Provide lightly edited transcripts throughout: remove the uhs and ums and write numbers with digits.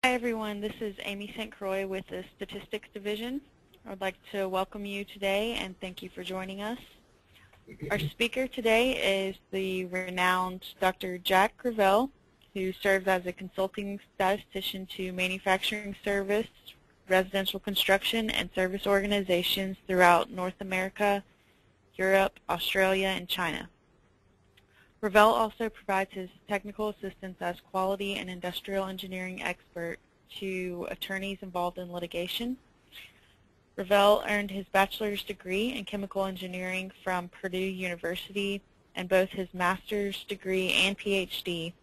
Hi everyone, this is Amy St. Croix with the Statistics Division. I would like to welcome you today and thank you for joining us. Our speaker today is the renowned Dr. Jack ReVelle, who serves as a consulting statistician to manufacturing service, residential construction, and service organizations throughout North America, Europe, Australia, and China. ReVelle also provides his technical assistance as quality and industrial engineering expert to attorneys involved in litigation. ReVelle earned his bachelor's degree in chemical engineering from Purdue University and both his master's degree and PhD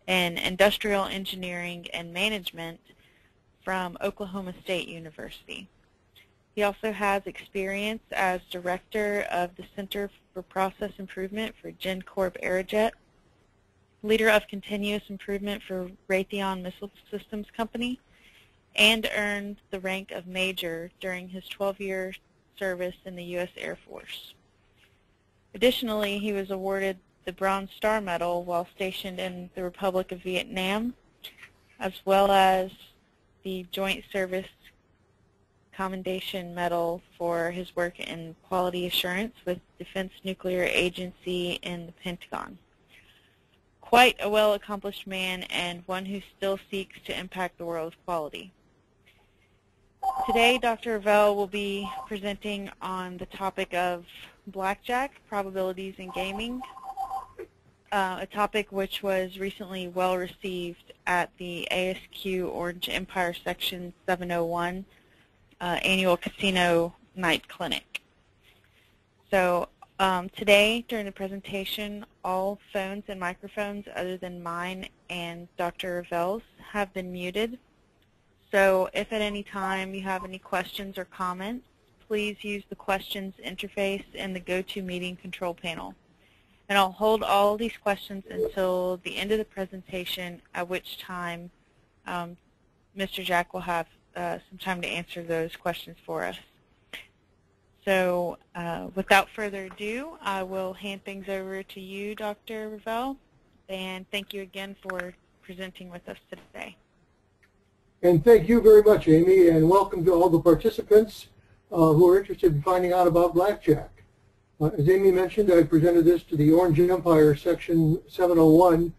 in industrial engineering and management from Oklahoma State University. He also has experience as director of the Center for Process Improvement for GenCorp Aerojet, leader of continuous improvement for Raytheon Missile Systems Company, and earned the rank of Major during his 12-year service in the U.S. Air Force. Additionally, he was awarded the Bronze Star Medal while stationed in the Republic of Vietnam, as well as the Joint Service Commendation Medal for his work in quality assurance with Defense Nuclear Agency in the Pentagon. Quite a well-accomplished man and one who still seeks to impact the world of quality. Today, Dr. ReVelle will be presenting on the topic of blackjack, probabilities in gaming, a topic which was recently well received at the ASQ Orange Empire Section 701 annual casino night clinic. So today during the presentation, all phones and microphones other than mine and Dr. ReVelle's have been muted. So if at any time you have any questions or comments, please use the questions interface in the GoToMeeting control panel. And I'll hold all these questions until the end of the presentation, at which time Mr. Jack will have some time to answer those questions for us. So without further ado, I will hand things over to you, Dr. ReVelle, and thank you again for presenting with us today. And thank you very much, Amy, and welcome to all the participants who are interested in finding out about blackjack. As Amy mentioned, I presented this to the Orange Empire Section 701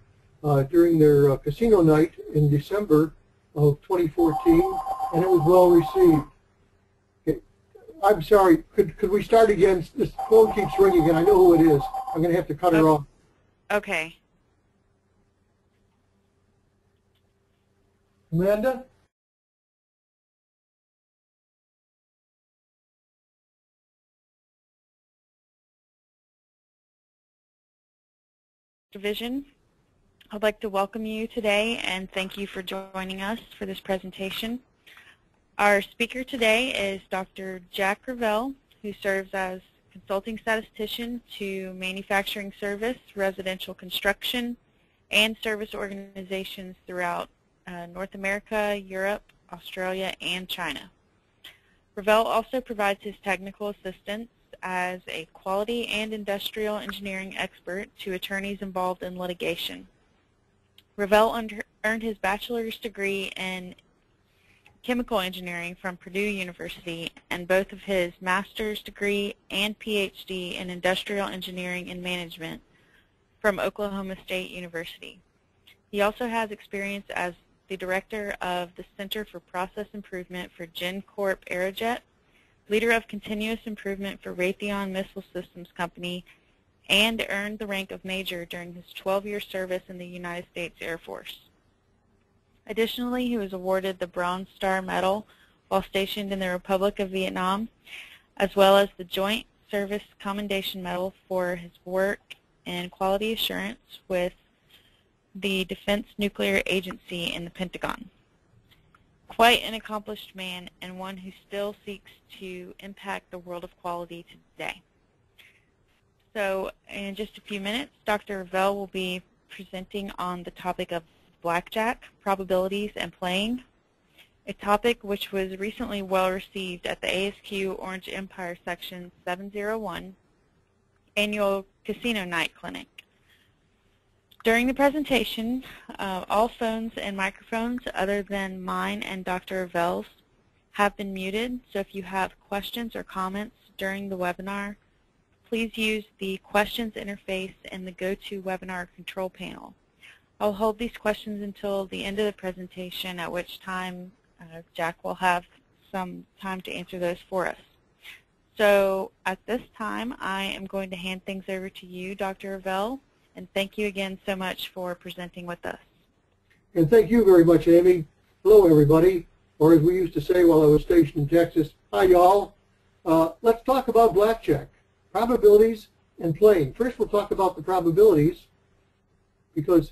during their casino night in December of 2014, and it was well received. Okay. I'm sorry, could we start again? This phone keeps ringing, and I know who it is. I'm going to have to cut her off. Okay. Amanda? Division. I'd like to welcome you today and thank you for joining us for this presentation. Our speaker today is Dr. Jack ReVelle, who serves as consulting statistician to manufacturing service, residential construction, and service organizations throughout North America, Europe, Australia, and China. ReVelle also provides his technical assistance as a quality and industrial engineering expert to attorneys involved in litigation. ReVelle earned his bachelor's degree in chemical engineering from Purdue University and both of his master's degree and PhD in industrial engineering and management from Oklahoma State University. He also has experience as the director of the Center for Process Improvement for GenCorp Aerojet, leader of continuous improvement for Raytheon Missile Systems Company, and earned the rank of Major during his 12-year service in the United States Air Force. Additionally, he was awarded the Bronze Star Medal while stationed in the Republic of Vietnam, as well as the Joint Service Commendation Medal for his work in quality assurance with the Defense Nuclear Agency in the Pentagon. Quite an accomplished man and one who still seeks to impact the world of quality today. So in just a few minutes, Dr. ReVelle will be presenting on the topic of blackjack, probabilities, and playing, a topic which was recently well received at the ASQ Orange Empire Section 701 annual casino night clinic. During the presentation, All phones and microphones other than mine and Dr. ReVelle's have been muted, so if you have questions or comments during the webinar, please use the questions interface in the GoToWebinar control panel. I'll hold these questions until the end of the presentation, at which time Jack will have some time to answer those for us. So at this time, I am going to hand things over to you, Dr. ReVelle, and thank you again so much for presenting with us. And thank you very much, Amy. Hello, everybody, or as we used to say while I was stationed in Texas, hi, y'all. Let's talk about blackjack, probabilities and playing. First, we'll talk about the probabilities, because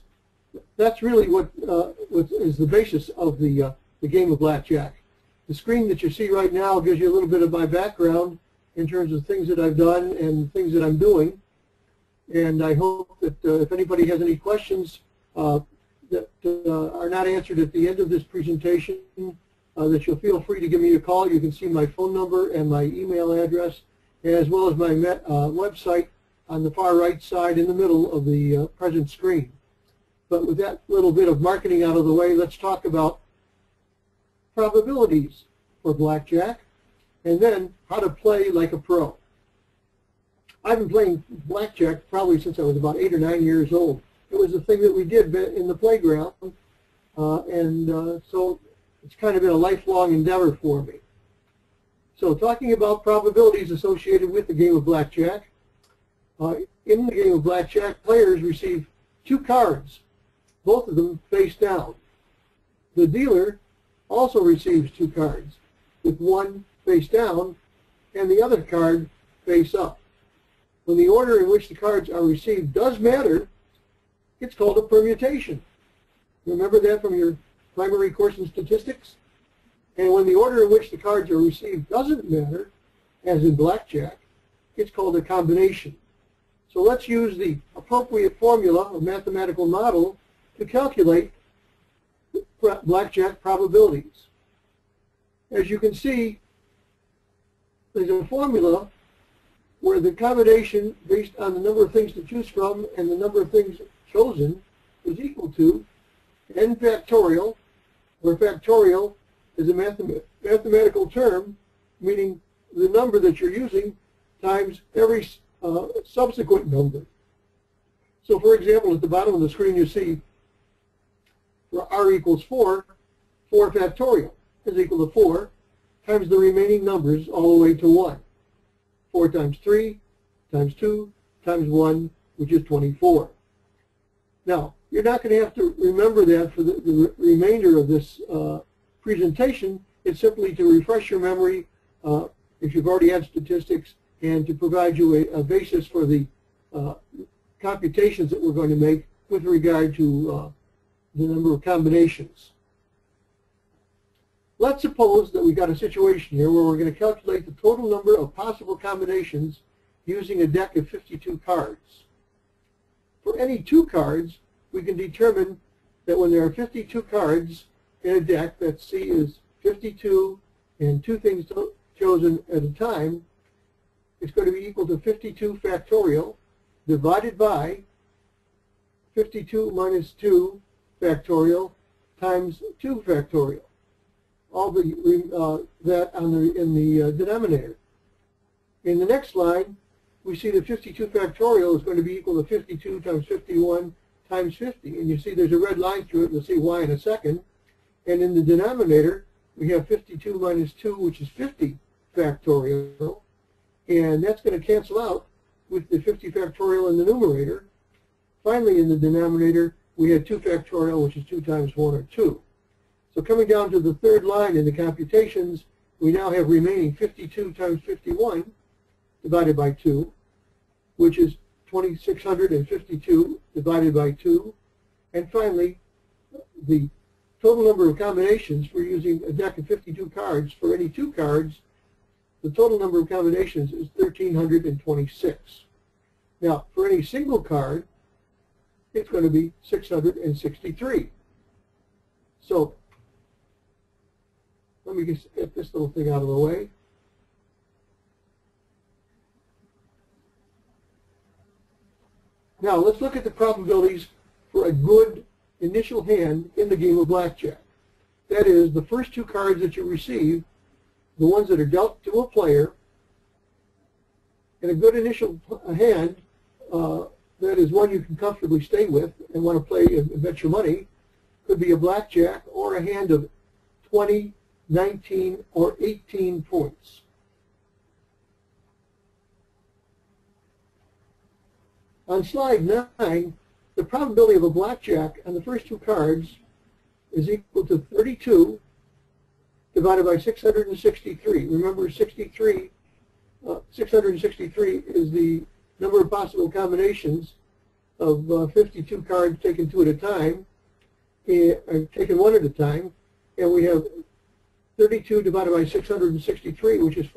that's really what is the basis of the game of blackjack. The screen that you see right now gives you a little bit of my background in terms of things that I've done and things that I'm doing. And I hope that if anybody has any questions that are not answered at the end of this presentation, that you'll feel free to give me a call. You can see my phone number and my email address, as well as my website on the far right side in the middle of the present screen. But with that little bit of marketing out of the way, let's talk about probabilities for blackjack, and then how to play like a pro. I've been playing blackjack probably since I was about 8 or 9 years old. It was a thing that we did in the playground, so it's kind of been a lifelong endeavor for me. So talking about probabilities associated with the game of blackjack, in the game of blackjack, players receive 2 cards, both of them face down. The dealer also receives 2 cards, with one face down and the other card face up. When the order in which the cards are received does matter, it's called a permutation. Remember that from your primary course in statistics? And when the order in which the cards are received doesn't matter, as in blackjack, it's called a combination. So let's use the appropriate formula or mathematical model to calculate blackjack probabilities. As you can see, there's a formula where the combination based on the number of things to choose from and the number of things chosen is equal to n factorial, where factorial is a mathematical term, meaning the number that you're using times every subsequent number. So for example, at the bottom of the screen you see r equals 4, 4 factorial is equal to 4 times the remaining numbers all the way to 1. 4 times 3 times 2 times 1, which is 24. Now, you're not going to have to remember that for the remainder of this presentation. It's simply to refresh your memory if you've already had statistics, and to provide you a basis for the computations that we're going to make with regard to the number of combinations. Let's suppose that we've got a situation here where we're going to calculate the total number of possible combinations using a deck of 52 cards. For any 2 cards, we can determine that when there are 52 cards in a deck, that C is 52 and 2 things chosen at a time, it's going to be equal to 52 factorial divided by 52 minus 2 factorial times 2 factorial. All that in the denominator. In the next line, we see that 52 factorial is going to be equal to 52 times 51 times 50. And you see there's a red line through it. We'll see why in a second. And in the denominator, we have 52 minus 2, which is 50 factorial. And that's going to cancel out with the 50 factorial in the numerator. Finally, in the denominator, we have 2 factorial, which is 2 times 1, or 2. So coming down to the third line in the computations, we now have remaining 52 times 51 divided by 2, which is 2,652 divided by 2. And finally, the total number of combinations for using a deck of 52 cards, for any 2 cards, the total number of combinations is 1,326. Now, for any single card, it's going to be 663. So, let me just get this little thing out of the way. Now, let's look at the probabilities for a good initial hand in the game of blackjack. That is, the first two cards that you receive, the ones that are dealt to a player, and a good initial hand, that is one you can comfortably stay with and want to play and bet your money, could be a blackjack or a hand of 20, 19, or 18 points. On slide 9, the probability of a blackjack on the first two cards is equal to 32 divided by 663. Remember, 663 is the number of possible combinations of 52 cards taken two at a time, taken one at a time, and we have 32 divided by 663, which is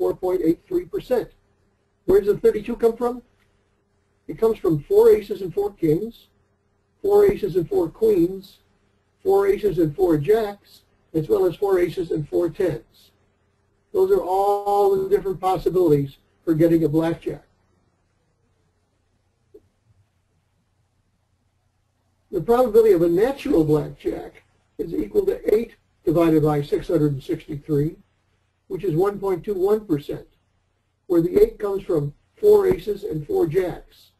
4.83%. Where does the 32 come from? It comes from 4 aces and 4 kings, 4 aces and 4 queens, 4 aces and 4 jacks, as well as 4 aces and 4 tens. Those are all the different possibilities for getting a blackjack. The probability of a natural blackjack is equal to 8 divided by 663, which is 1.21%, where the 8 comes from 4 aces and 4 jacks.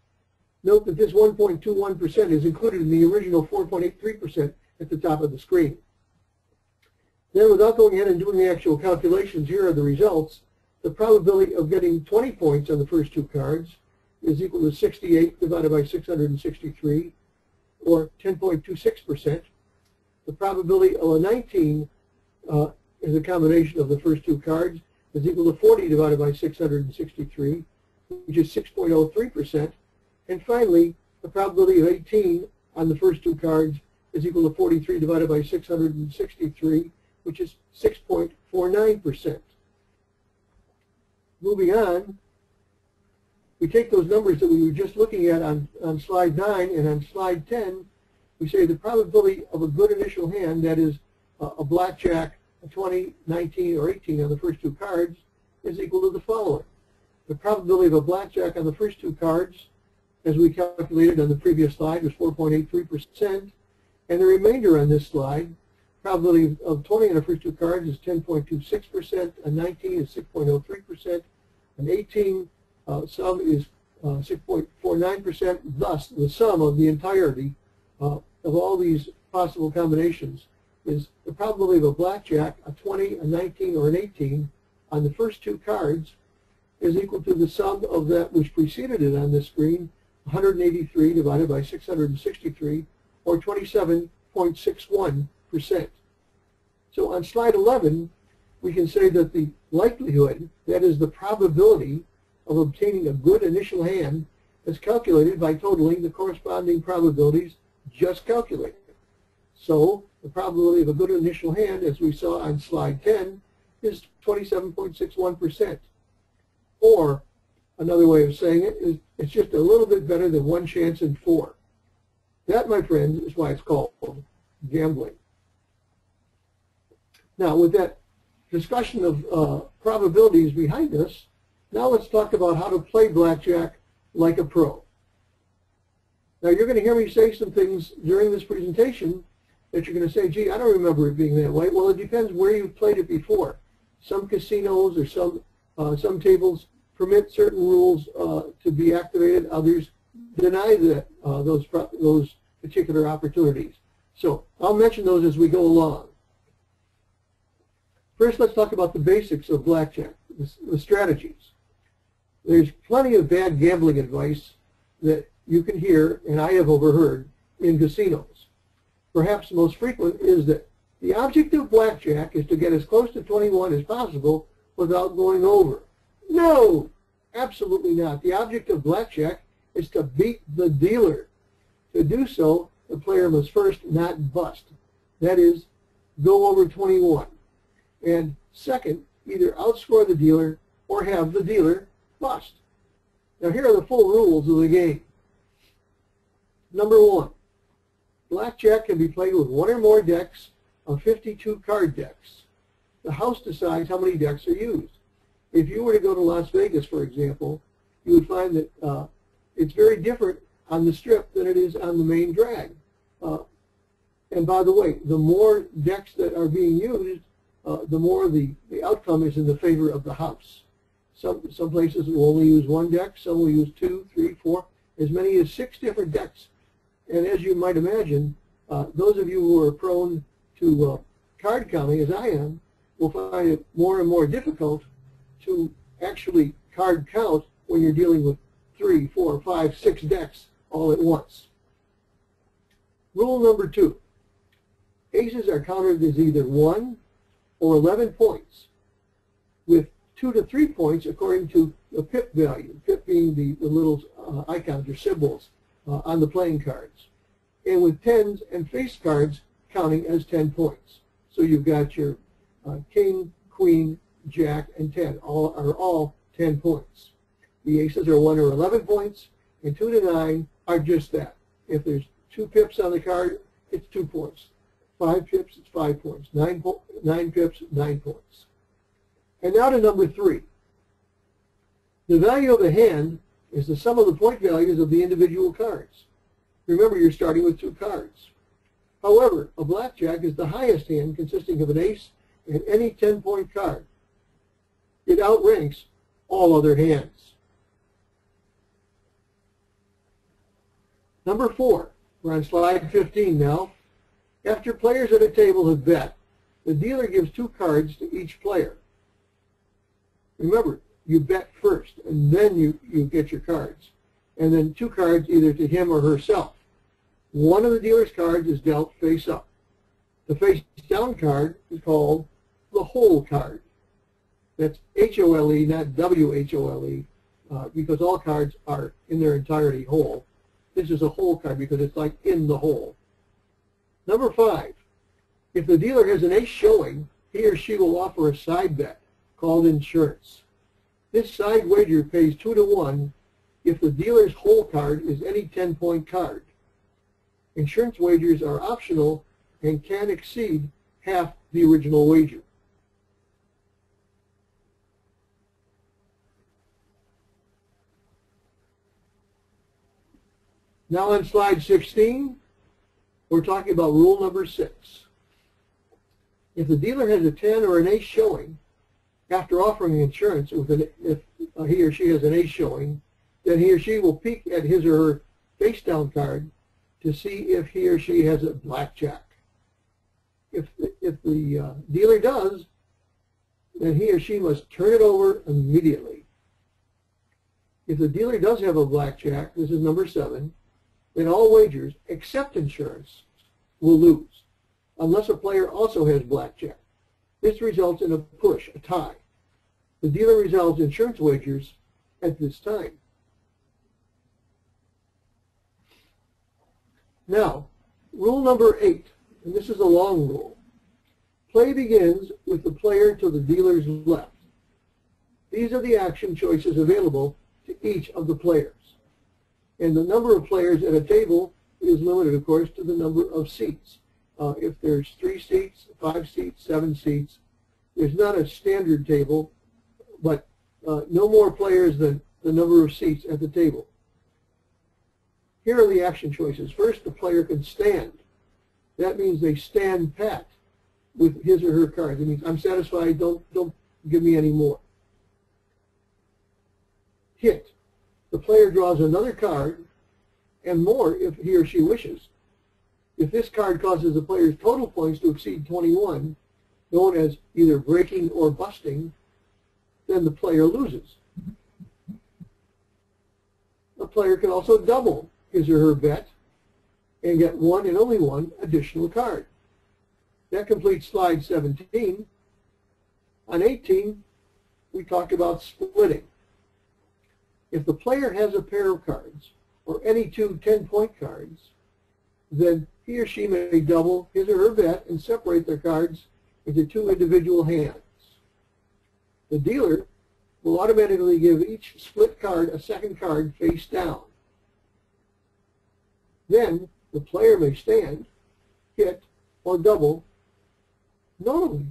Note that this 1.21% is included in the original 4.83% at the top of the screen. Then, without going ahead and doing the actual calculations, here are the results. The probability of getting 20 points on the first two cards is equal to 68 divided by 663, or 10.26%. The probability of a 19 is a combination of the first two cards, is equal to 40 divided by 663, which is 6.03%. And finally, the probability of 18 on the first two cards is equal to 43 divided by 663, which is 6.49%. Moving on, we take those numbers that we were just looking at on slide 9 and on slide 10, we say the probability of a good initial hand, that is a blackjack, a 20, 19, or 18 on the first two cards, is equal to the following. The probability of a blackjack on the first two cards, as we calculated on the previous slide, was 4.83%, and the remainder on this slide, probability of 20 on the first two cards is 10.26%, and 19 is 6.03%, and 18 sum is 6.49%. Thus, the sum of the entirety of all these possible combinations is the probability of a blackjack, a 20, a 19, or an 18 on the first two cards is equal to the sum of that which preceded it on this screen, 183 divided by 663, or 27.61%. So on slide 11, we can say that the likelihood, that is the probability of obtaining a good initial hand, is calculated by totaling the corresponding probabilities just calculated. So the probability of a good initial hand, as we saw on slide 10, is 27.61%. Or another way of saying it is it's just a little bit better than 1 chance in 4. That, my friends, is why it's called gambling. Now, with that discussion of probabilities behind us, now let's talk about how to play blackjack like a pro. Now, you're going to hear me say some things during this presentation that you're going to say, gee, I don't remember it being that way. Well, it depends where you've played it before. Some casinos or some tables permit certain rules to be activated. Others deny that, those particular opportunities. So I'll mention those as we go along. First, let's talk about the basics of blackjack, the strategies. There's plenty of bad gambling advice that you can hear, and I have overheard, in casinos. Perhaps the most frequent is that the object of blackjack is to get as close to 21 as possible without going over. No, absolutely not. The object of blackjack is to beat the dealer. To do so, the player must first not bust. That is, go over 21. And second, either outscore the dealer or have the dealer bust. Now here are the full rules of the game. Number 1, blackjack can be played with 1 or more decks of 52 card decks. The house decides how many decks are used. If you were to go to Las Vegas, for example, you would find that it's very different on the strip than it is on the main drag. And by the way, the more decks that are being used, the more the outcome is in the favor of the house. Some places will only use one deck, some will use 2, 3, 4, as many as 6 different decks. And as you might imagine, those of you who are prone to card counting, as I am, will find it more and more difficult to actually card count when you're dealing with 3, 4, 5, 6 decks all at once. Rule number 2. Aces are counted as either 1 or 11 points, with 2 to 3 points according to the pip value, pip being the little icons or symbols on the playing cards, and with 10s and face cards counting as 10 points. So you've got your king, queen, jack, and 10 are all 10 points. The aces are 1 or 11 points, and 2 to 9 are just that. If there's 2 pips on the card, it's 2 points. 5 pips, it's 5 points. 9 pips, 9 points. And now to number 3. The value of a hand is the sum of the point values of the individual cards. Remember, you're starting with 2 cards. However, a blackjack is the highest hand, consisting of an ace and any 10-point card. It outranks all other hands. Number 4. We're on slide 15 now. After players at a table have bet, the dealer gives 2 cards to each player. Remember, you bet first, and then you get your cards. And then 2 cards either to him or herself. One of the dealer's cards is dealt face up. The face down card is called the whole card. That's H-O-L-E, not W-H-O-L-E, because all cards are in their entirety whole. This is a whole card because it's like in the hole. Number 5, if the dealer has an ace showing, he or she will offer a side bet called insurance. This side wager pays 2 to 1 if the dealer's whole card is any 10-point card. Insurance wagers are optional and can exceed half the original wager. Now on slide 16, we're talking about rule number 6. If the dealer has a 10 or an ace showing, after offering insurance, if he or she has an ace showing, then he or she will peek at his or her face down card to see if he or she has a blackjack. If the dealer does, then he or she must turn it over immediately. If the dealer does have a blackjack, this is number 7, then all wagers, except insurance, will lose, unless a player also has blackjack. This results in a push, a tie. The dealer resolves insurance wagers at this time. Now, rule number 8, and this is a long rule. Play begins with the player to the dealer's left. These are the action choices available to each of the players. And the number of players at a table is limited, of course, to the number of seats. If there's 3 seats, 5 seats, 7 seats, there's not a standard table, but no more players than the number of seats at the table. Here are the action choices. First, the player can stand. That means they stand pat with his or her cards. It means, I'm satisfied, don't give me any more. Hit. The player draws another card and more if he or she wishes. If this card causes the player's total points to exceed 21, known as either breaking or busting, then the player loses. The player can also double his or her bet and get 1 and only 1 additional card. That completes slide 17. On 18, we talked about splitting. If the player has a pair of cards, or any 2 10-point cards, then he or she may double his or her bet and separate their cards into 2 individual hands. The dealer will automatically give each split card a second card face down. Then the player may stand, hit, or double normally.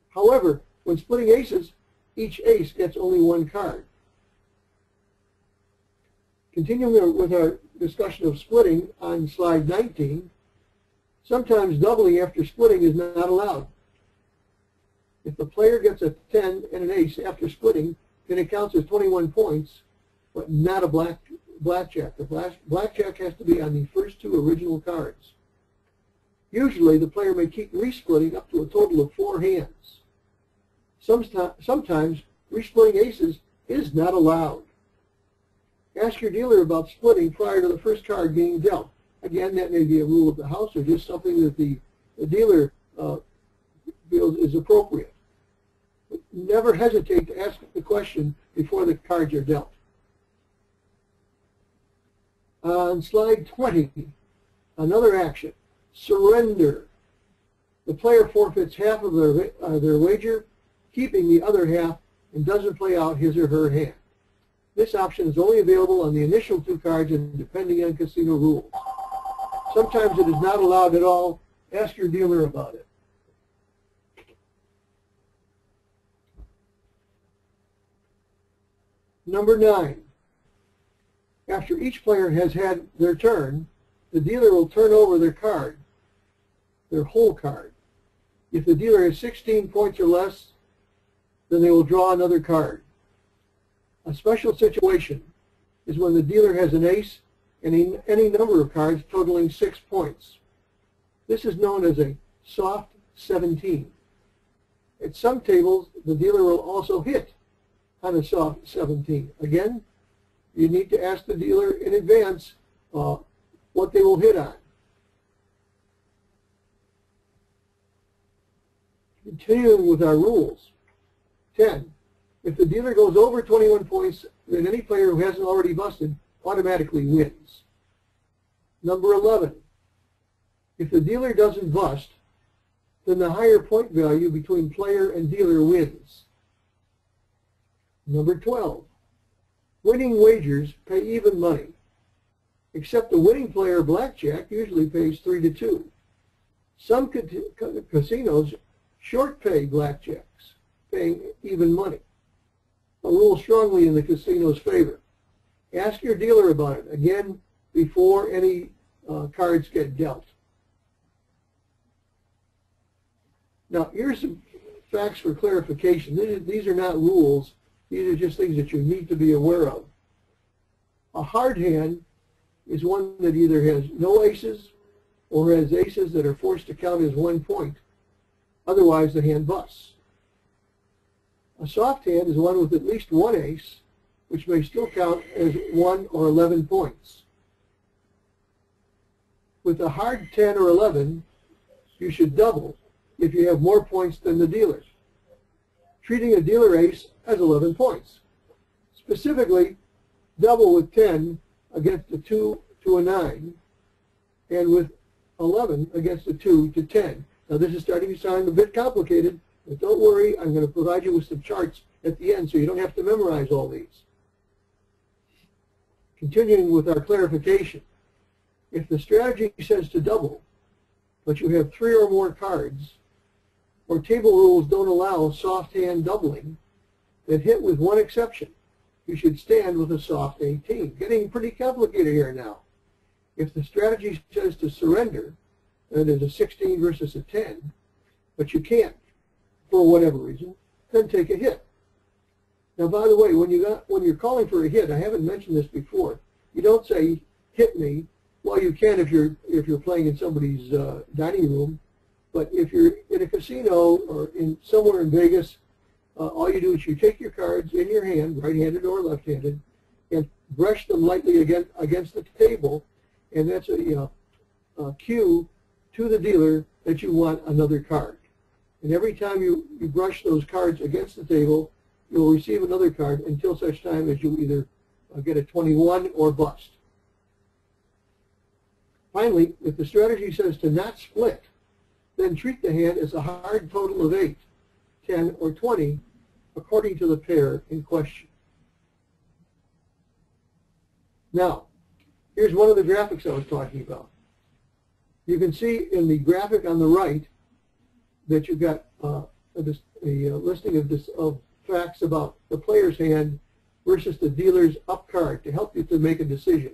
However, when splitting aces, each ace gets only 1 card. Continuing with our discussion of splitting on slide 19, Sometimes doubling after splitting is not allowed. If the player gets a 10 and an ace after splitting, then it counts as 21 points, but not a blackjack. The blackjack has to be on the first two original cards. Usually, the player may keep resplitting up to a total of 4 hands. Sometimes, resplitting aces is not allowed. Ask your dealer about splitting prior to the first card being dealt. Again, that may be a rule of the house or just something that the dealer feels is appropriate. But never hesitate to ask the question before the cards are dealt. On slide 20, another action, surrender. The player forfeits half of their wager, keeping the other half, and doesn't play out his or her hand. This option is only available on the initial 2 cards and depending on casino rules. Sometimes it is not allowed at all. Ask your dealer about it. Number 9. After each player has had their turn, the dealer will turn over their card, their whole card. If the dealer has 16 points or less, then they will draw another card. A special situation is when the dealer has an ace and any number of cards totaling 6 points. This is known as a soft 17. At some tables, the dealer will also hit on a soft 17. Again, you need to ask the dealer in advance what they will hit on. Continuing with our rules. 10. If the dealer goes over 21 points, then any player who hasn't already busted automatically wins. Number 11. If the dealer doesn't bust, then the higher point value between player and dealer wins. Number 12. Winning wagers pay even money, except the winning player blackjack usually pays 3-2. Some casinos short pay blackjacks, paying even money. A rule strongly in the casino's favor. Ask your dealer about it, again, before any cards get dealt. Now, here's some facts for clarification. These are not rules. These are just things that you need to be aware of. A hard hand is one that either has no aces or has aces that are forced to count as 1 point. Otherwise, the hand busts. A soft hand is one with at least 1 ace, which may still count as 1 or 11 points. With a hard 10 or 11, you should double if you have more points than the dealer, treating a dealer ace as 11 points. Specifically, double with 10 against a 2 to a 9, and with 11 against a 2 to 10. Now, this is starting to sound a bit complicated, but don't worry, I'm going to provide you with some charts at the end so you don't have to memorize all these. Continuing with our clarification, if the strategy says to double, but you have 3 or more cards, or table rules don't allow soft hand doubling, then hit with one exception. You should stand with a soft 18. Getting pretty complicated here now. If the strategy says to surrender, and there's a 16 versus a 10, but you can't, for whatever reason, then take a hit. Now, by the way, when you're calling for a hit, I haven't mentioned this before, you don't say, hit me. Well, you can if you're playing in somebody's dining room, but if you're in a casino or somewhere in Vegas, all you do is you take your cards in your hand, right-handed or left-handed, and brush them lightly against the table, and that's a cue to the dealer that you want another card. And every time you brush those cards against the table, you'll receive another card until such time as you either get a 21 or bust. Finally, if the strategy says to not split, then treat the hand as a hard total of 8, 10, or 20, according to the pair in question. Now, here's one of the graphics I was talking about. You can see in the graphic on the right that you've got a listing of facts about the player's hand versus the dealer's up card to help you to make a decision.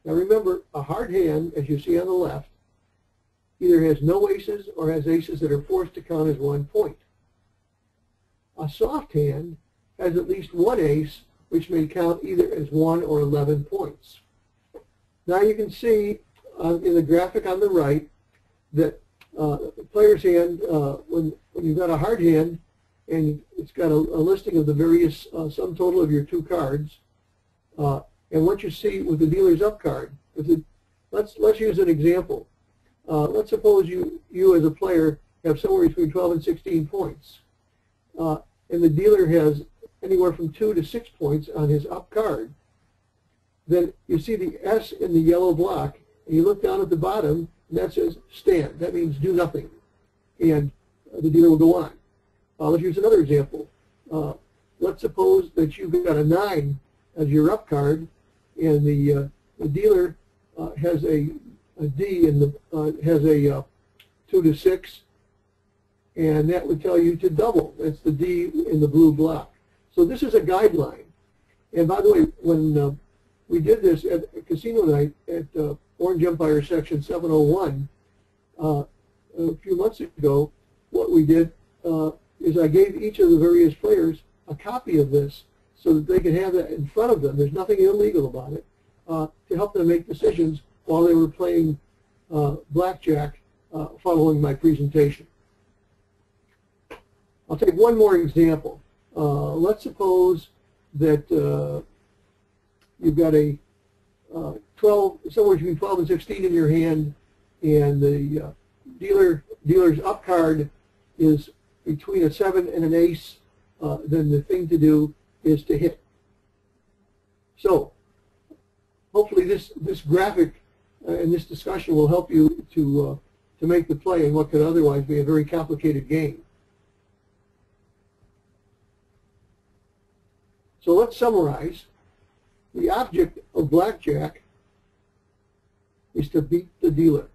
Now remember, a hard hand, as you see on the left, either has no aces or has aces that are forced to count as 1 point. A soft hand has at least one ace, which may count either as 1 or 11 points. Now you can see in the graphic on the right that the player's hand, when you've got a hard hand and it's got a listing of the various sum total of your 2 cards, and what you see with the dealer's up card, let's use an example. Let's suppose you as a player have somewhere between 12 and 16 points, and the dealer has anywhere from 2 to 6 points on his up card. Then you see the S in the yellow block, and you look down at the bottom, and that says stand. That means do nothing, and the dealer will go on. Let's use another example. Let's suppose that you've got a 9 as your up card, and the dealer has a D and has a 2 to 6, and that would tell you to double. That's the D in the blue block. So this is a guideline. And by the way, when we did this at casino night at Orange Empire Section 701 a few months ago, what we did is I gave each of the various players a copy of this so that they could have that in front of them. There's nothing illegal about it, to help them make decisions while they were playing blackjack following my presentation. I'll take one more example. Let's suppose that you've got a 12, somewhere between 12 and 16 in your hand, and the dealer's up card is between a 7 and an ace. Then the thing to do is to hit. So hopefully this graphic and this discussion will help you to make the play in what could otherwise be a very complicated game. So let's summarize. The object of blackjack is to beat the dealer.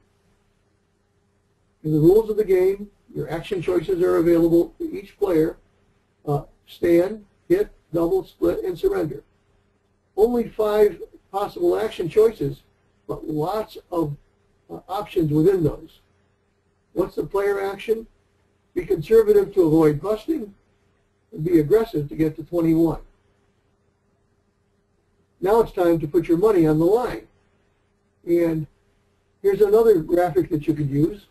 In the rules of the game, your action choices are available to each player: stand, hit, double, split, and surrender. Only 5 possible action choices, but lots of options within those. What's the player action? Be conservative to avoid busting, and be aggressive to get to 21. Now it's time to put your money on the line. And here's another graphic that you could use.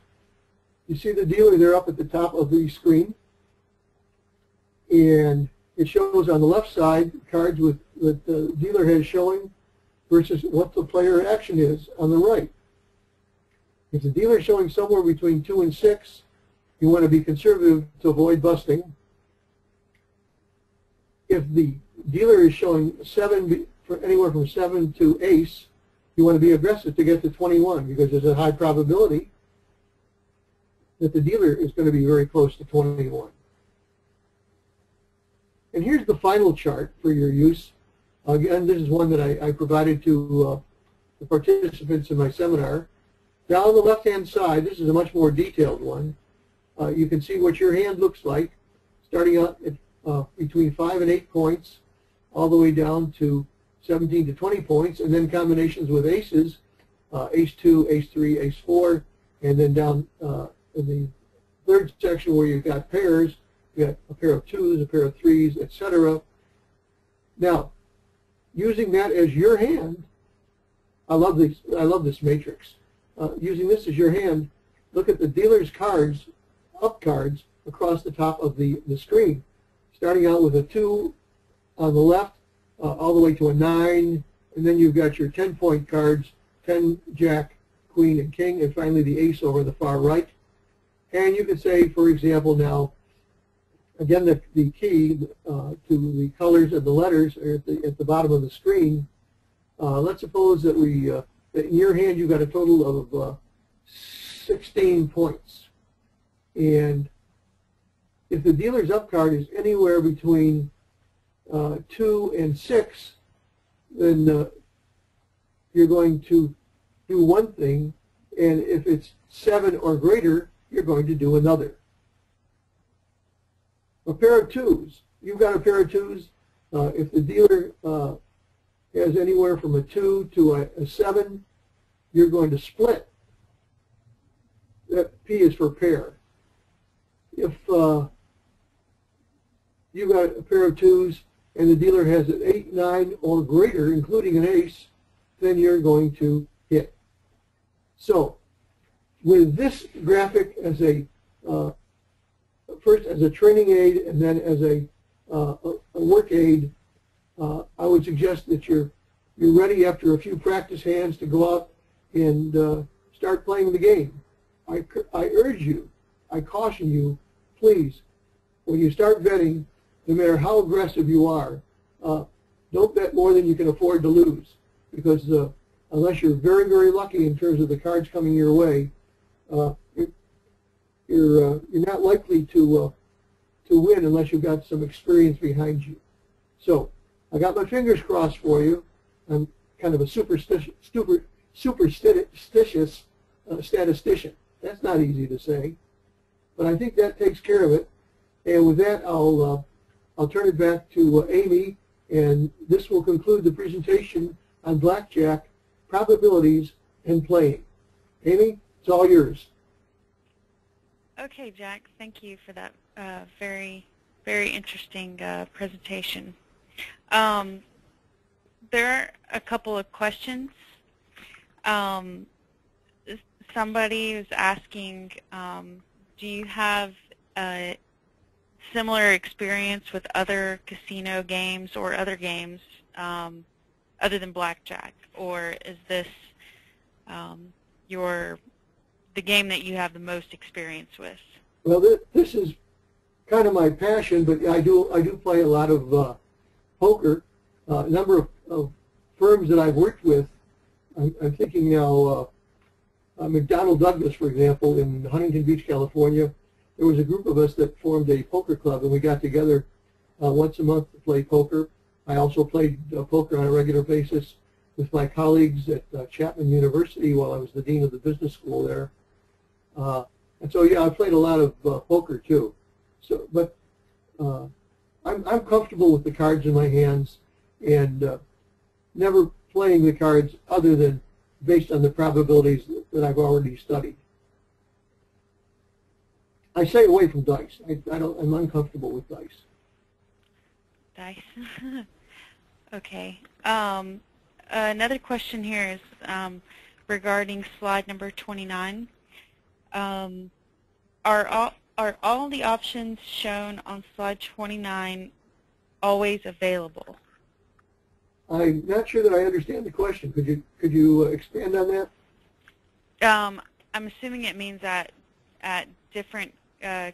You see the dealer there up at the top of the screen. And it shows on the left side cards that the dealer has showing versus what the player action is on the right. If the dealer is showing somewhere between 2 and 6, you want to be conservative to avoid busting. If the dealer is showing 7, anywhere from 7 to ace, you want to be aggressive to get to 21, because there's a high probability that the dealer is going to be very close to 21. And here's the final chart for your use. Again, this is one that I provided to the participants in my seminar. Down on the left-hand side, this is a much more detailed one. You can see what your hand looks like, starting out at between 5 and 8 points, all the way down to 17 to 20 points, and then combinations with aces, ace 2, ace 3, ace 4, and then down in the third section where you've got pairs, you got a pair of 2s, a pair of 3s, etc. Now, using that as your hand, I love this matrix. Using this as your hand, look at the dealer's cards, up cards, across the top of the screen, starting out with a 2 on the left, all the way to a 9, and then you've got your 10-point cards, 10, Jack, Queen, and King, and finally the ace over the far right. And you could say, for example, now, again, the key to the colors of the letters are at the bottom of the screen. Let's suppose that that in your hand you've got a total of 16 points. And if the dealer's up card is anywhere between 2 and 6, then you're going to do one thing, and if it's 7 or greater, you're going to do another. A pair of 2s. You've got a pair of 2s. If the dealer has anywhere from a 2 to a 7, you're going to split. that P is for pair. If you've got a pair of twos and the dealer has an 8, 9, or greater, including an ace, then you're going to hit. So with this graphic as a first as a training aid and then as a work aid, I would suggest that you're ready after a few practice hands to go out and start playing the game. I urge you, I caution you, please, when you start betting, no matter how aggressive you are, don't bet more than you can afford to lose, because unless you're very, very lucky in terms of the cards coming your way, you're not likely to win unless you've got some experience behind you. So I got my fingers crossed for you. I'm kind of a superstitious statistician. That's not easy to say, but I think that takes care of it. And with that, I'll turn it back to Amy, and this will conclude the presentation on blackjack, probabilities, and playing. Amy, it's all yours. Okay, Jack, thank you for that very, very interesting presentation. There are a couple of questions. Somebody was asking, do you have a similar experience with other casino games or other games other than blackjack, or is this the game that you have the most experience with? Well, this is kind of my passion, but I do play a lot of poker. A number of firms that I've worked with, I'm thinking now, McDonnell Douglas, for example, in Huntington Beach, California. There was a group of us that formed a poker club, and we got together once a month to play poker. I also played poker on a regular basis with my colleagues at Chapman University while I was the dean of the business school there. And so, yeah, I played a lot of poker too. So, but I'm comfortable with the cards in my hands, and never playing the cards other than based on the probabilities that I've already studied. I stay away from dice. I'm uncomfortable with dice. Dice. Okay. Another question here is regarding slide number 29. Are all the options shown on slide 29 always available? I'm not sure that I understand the question. Could you expand on that? I'm assuming it means that at different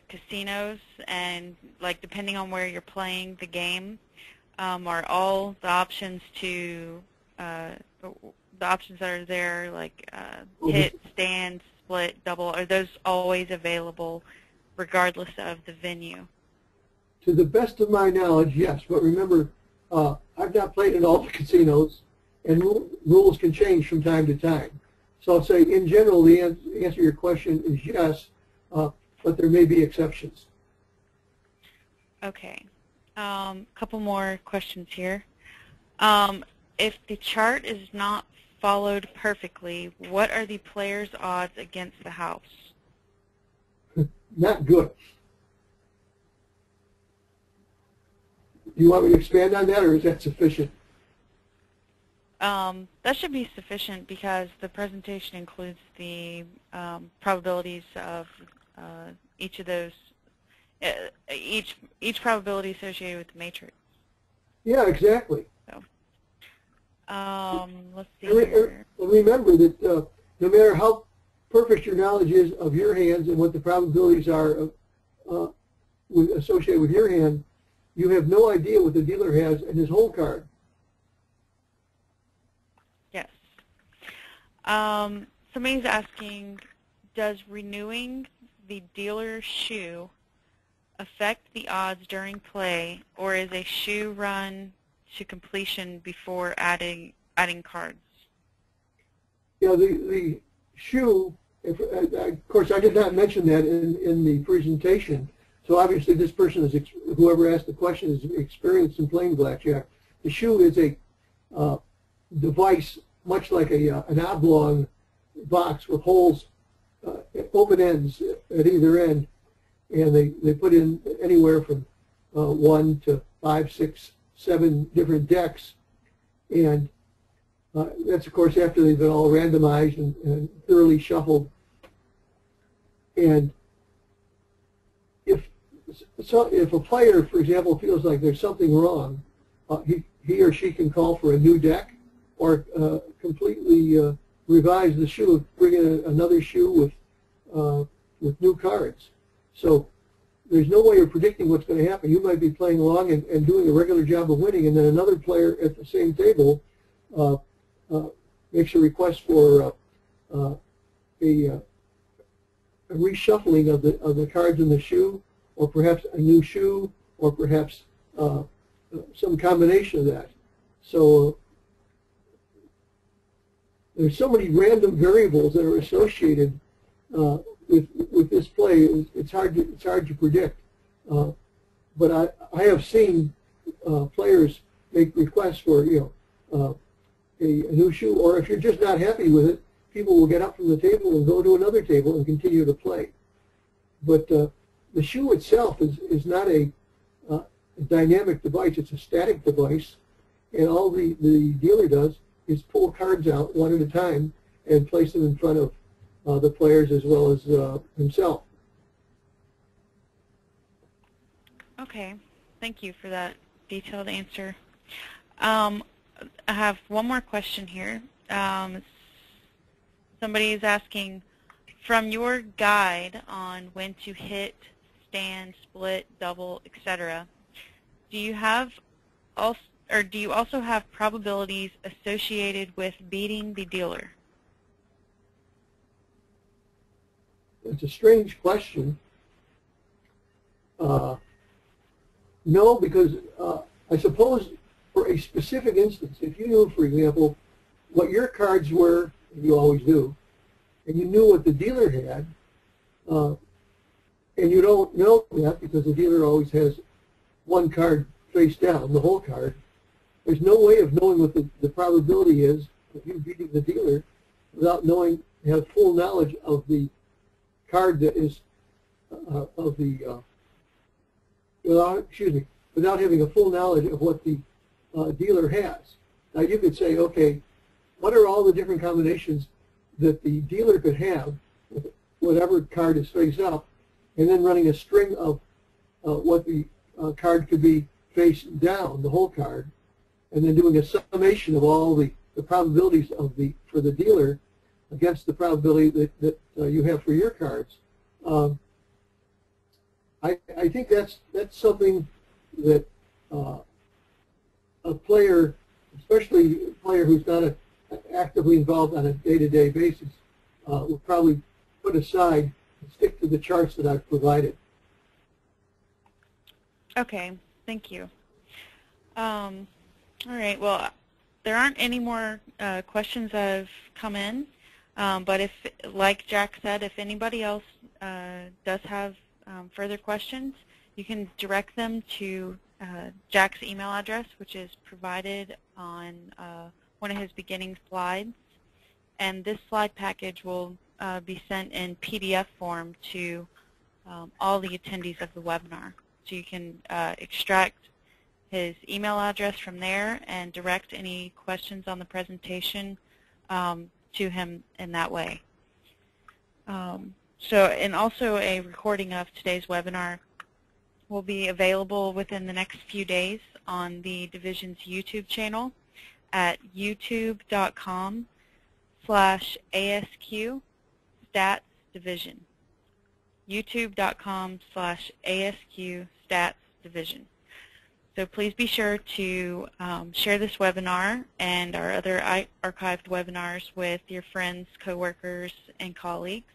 casinos, and like depending on where you're playing the game, are all the options that are there, like hit, stand, split, double, are those always available regardless of the venue? To the best of my knowledge, yes. But remember, I've not played in all the casinos, and rules can change from time to time. So I'll say, in general, the answer to your question is yes, but there may be exceptions. Okay. Couple more questions here. If the chart is not followed perfectly, what are the player's odds against the house? Not good. Do you want me to expand on that, or is that sufficient? That should be sufficient, because the presentation includes the probabilities of each of those, each probability associated with the matrix. Yeah, exactly. So, let's see here. Remember that no matter how perfect your knowledge is of your hands and what the probabilities are associated with your hand, you have no idea what the dealer has in his whole card. Yes. Somebody's asking, does renewing the dealer's shoe affect the odds during play, or is a shoe run to completion before adding cards? Yeah, the shoe, of course I did not mention that in the presentation, so obviously this person, whoever asked the question, is experienced in playing blackjack. The shoe is a device much like an oblong box with holes open ends at either end, and they put in anywhere from 1 to 5, 6, 7 different decks, and that's of course after they've been all randomized and thoroughly shuffled. And if a player, for example, feels like there's something wrong, he or she can call for a new deck, or completely revise the shoe, bring in another shoe with new cards. So there's no way of predicting what's going to happen. You might be playing along and doing a regular job of winning, and then another player at the same table makes a request for a reshuffling of the cards in the shoe, or perhaps a new shoe, or perhaps some combination of that. So there's so many random variables that are associated with this play. It's hard to predict. But I have seen players make requests for a new shoe, or if you're just not happy with it, people will get up from the table and go to another table and continue to play. But the shoe itself is not a dynamic device. It's a static device, and all the dealer does is pull cards out one at a time and place them in front of the players as well as himself. Okay, thank you for that detailed answer. I have one more question here. Somebody is asking, from your guide on when to hit, stand, split, double, etc., do you also have probabilities associated with beating the dealer? It's a strange question. No, because I suppose for a specific instance, if you knew, for example, what your cards were, and you always do, and you knew what the dealer had, and you don't know that because the dealer always has one card face down, the whole card, there's no way of knowing what the probability is of you beating the dealer without have full knowledge of the card that is without having a full knowledge of what the dealer has. Now you could say, okay, what are all the different combinations that the dealer could have with whatever card is face up, and then running a string of what the card could be face down, the whole card, and then doing a summation of all the probabilities for the dealer against the probability that you have for your cards. I think that's something that a player, especially a player who's not actively involved on a day-to-day basis, will probably put aside and stick to the charts that I've provided. Okay, thank you. All right, well, there aren't any more questions that have come in, but if, like Jack said, if anybody else does have further questions, you can direct them to Jack's email address, which is provided on one of his beginning slides, and this slide package will be sent in PDF form to all the attendees of the webinar. So you can extract his email address from there and direct any questions on the presentation to him in that way. And also a recording of today's webinar will be available within the next few days on the division's YouTube channel at youtube.com/ASQ Stats Division. youtube.com/ASQ Stats Division. So please be sure to share this webinar and our other archived webinars with your friends, coworkers, and colleagues,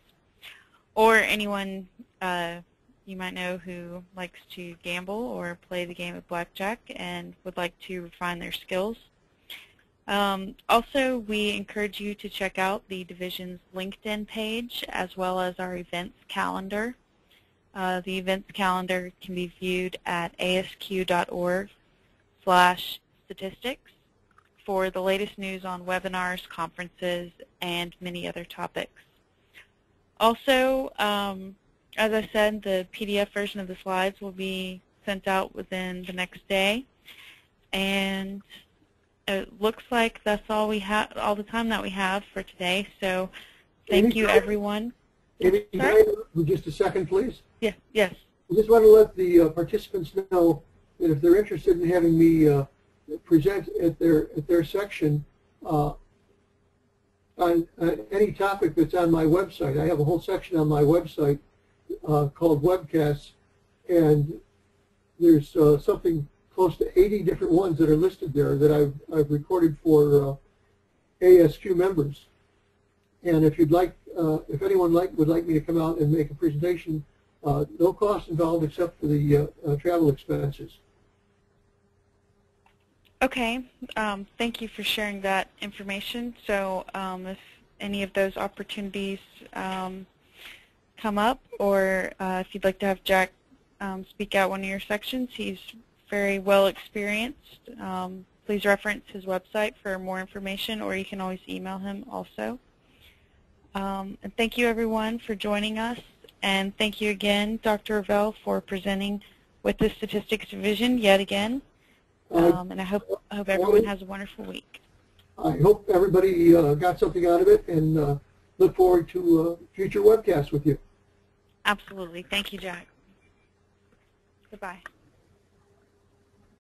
or anyone you might know who likes to gamble or play the game of blackjack and would like to refine their skills. Also, we encourage you to check out the division's LinkedIn page as well as our events calendar. The events calendar can be viewed at asq.org/statistics for the latest news on webinars, conferences, and many other topics. Also, as I said, the PDF version of the slides will be sent out within the next day. And it looks like that's all we have, all the time that we have for today. So thank you, everyone. Amy, can I interrupt just a second, please? Yes, yes. I just want to let the participants know that if they're interested in having me present at their section on any topic that's on my website, I have a whole section on my website called webcasts, and there's something close to 80 different ones that are listed there that I've recorded for ASQ members. And if you'd like, if anyone would like me to come out and make a presentation, no cost involved except for the travel expenses. Okay. Thank you for sharing that information. So if any of those opportunities come up, or if you'd like to have Jack speak out one of your sections, he's very well experienced. Please reference his website for more information, or you can always email him also. And thank you, everyone, for joining us. And thank you again, Dr. ReVelle, for presenting with the Statistics Division yet again. And I hope everyone has a wonderful week. I hope everybody got something out of it, and look forward to future webcasts with you. Absolutely. Thank you, Jack. Goodbye.